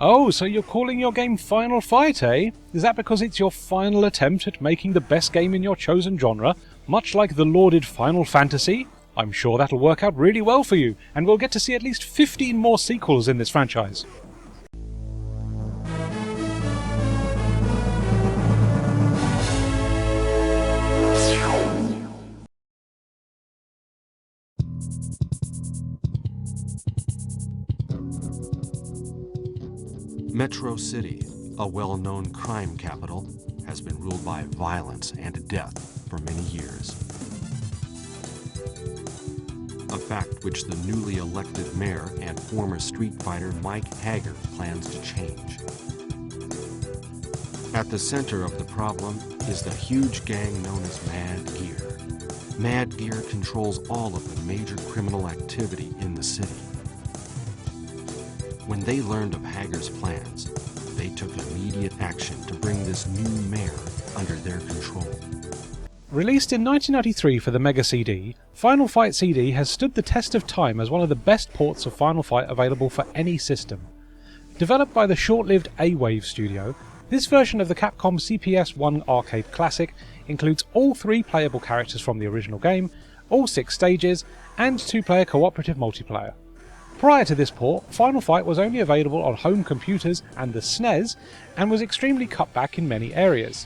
Oh, so you're calling your game Final Fight, eh? Is that because it's your final attempt at making the best game in your chosen genre, much like the lauded Final Fantasy? I'm sure that'll work out really well for you, and we'll get to see at least 15 more sequels in this franchise. Metro City, a well-known crime capital, has been ruled by violence and death for many years. A fact which the newly elected mayor and former street fighter Mike Hager plans to change. At the center of the problem is the huge gang known as Mad Gear. Mad Gear controls all of the major criminal activity in the city. When they learned of Hager's plans, they took immediate action to bring this new mayor under their control. Released in 1993 for the Mega CD, Final Fight CD has stood the test of time as one of the best ports of Final Fight available for any system. Developed by the short-lived A-Wave studio, this version of the Capcom CPS-1 arcade classic includes all 3 playable characters from the original game, all 6 stages, and 2-player cooperative multiplayer. Prior to this port, Final Fight was only available on home computers and the SNES, and was extremely cut back in many areas.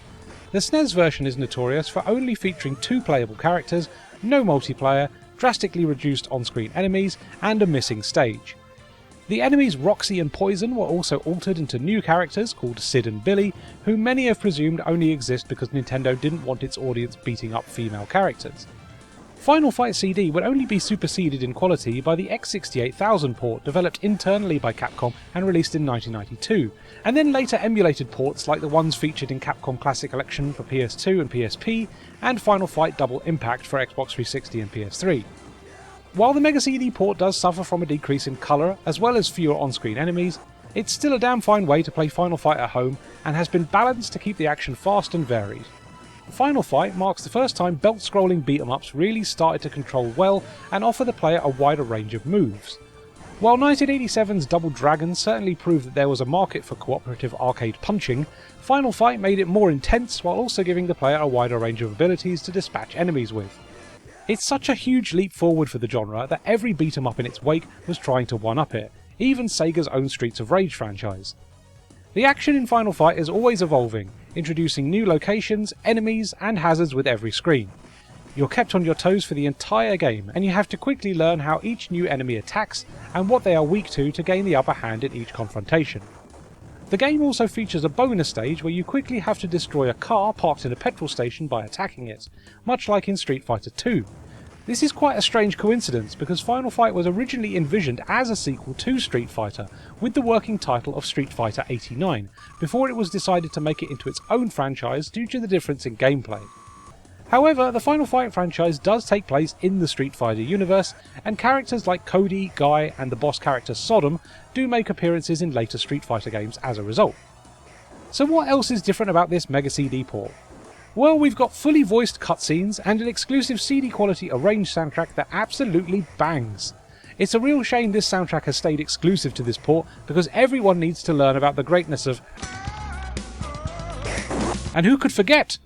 The SNES version is notorious for only featuring 2 playable characters, no multiplayer, drastically reduced on-screen enemies, and a missing stage. The enemies Roxy and Poison were also altered into new characters called Sid and Billy, who many have presumed only exist because Nintendo didn't want its audience beating up female characters. Final Fight CD would only be superseded in quality by the X68000 port developed internally by Capcom and released in 1992, and then later emulated ports like the ones featured in Capcom Classic Collection for PS2 and PSP, and Final Fight Double Impact for Xbox 360 and PS3. While the Mega CD port does suffer from a decrease in colour as well as fewer on-screen enemies, it's still a damn fine way to play Final Fight at home and has been balanced to keep the action fast and varied. Final Fight marks the first time belt-scrolling beat-em-ups really started to control well and offer the player a wider range of moves. While 1987's Double Dragon certainly proved that there was a market for cooperative arcade punching, Final Fight made it more intense while also giving the player a wider range of abilities to dispatch enemies with. It's such a huge leap forward for the genre that every beat-em-up in its wake was trying to one-up it, even Sega's own Streets of Rage franchise. The action in Final Fight is always evolving, introducing new locations, enemies, and hazards with every screen. You're kept on your toes for the entire game, and you have to quickly learn how each new enemy attacks and what they are weak to gain the upper hand in each confrontation. The game also features a bonus stage where you quickly have to destroy a car parked in a petrol station by attacking it, much like in Street Fighter 2. This is quite a strange coincidence because Final Fight was originally envisioned as a sequel to Street Fighter, with the working title of Street Fighter 89, before it was decided to make it into its own franchise due to the difference in gameplay. However, the Final Fight franchise does take place in the Street Fighter universe, and characters like Cody, Guy, and the boss character Sodom do make appearances in later Street Fighter games as a result. So what else is different about this Mega CD port? Well, we've got fully voiced cutscenes and an exclusive CD quality arranged soundtrack that absolutely bangs. It's a real shame this soundtrack has stayed exclusive to this port because everyone needs to learn about the greatness of... And who could forget?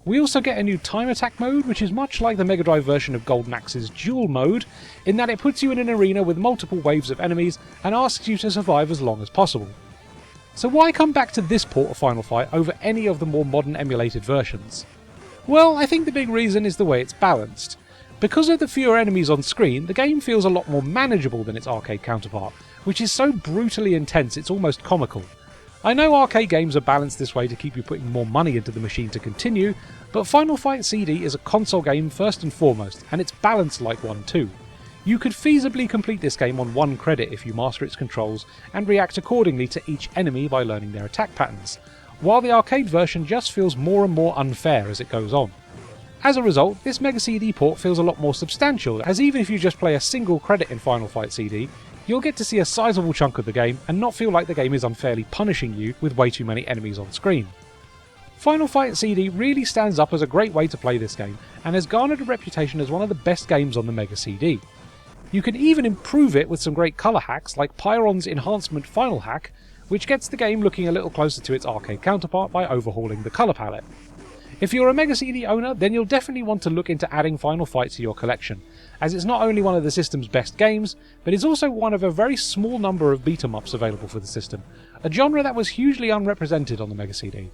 We also get a new time attack mode, which is much like the Mega Drive version of Golden Axe's duel mode, in that it puts you in an arena with multiple waves of enemies and asks you to survive as long as possible. So why come back to this port of Final Fight over any of the more modern emulated versions? Well, I think the big reason is the way it's balanced. Because of the fewer enemies on screen, the game feels a lot more manageable than its arcade counterpart, which is so brutally intense it's almost comical. I know arcade games are balanced this way to keep you putting more money into the machine to continue, but Final Fight CD is a console game first and foremost, and it's balanced like one too. You could feasibly complete this game on 1 credit if you master its controls and react accordingly to each enemy by learning their attack patterns, while the arcade version just feels more and more unfair as it goes on. As a result, this Mega CD port feels a lot more substantial, as even if you just play a single credit in Final Fight CD, you'll get to see a sizable chunk of the game and not feel like the game is unfairly punishing you with way too many enemies on screen. Final Fight CD really stands up as a great way to play this game, and has garnered a reputation as one of the best games on the Mega CD. You can even improve it with some great colour hacks like Pyron's Enhancement Final Hack, which gets the game looking a little closer to its arcade counterpart by overhauling the colour palette. If you're a Mega CD owner, then you'll definitely want to look into adding Final Fight to your collection, as it's not only one of the system's best games, but is also one of a very small number of beat-em-ups available for the system, a genre that was hugely unrepresented on the Mega CD.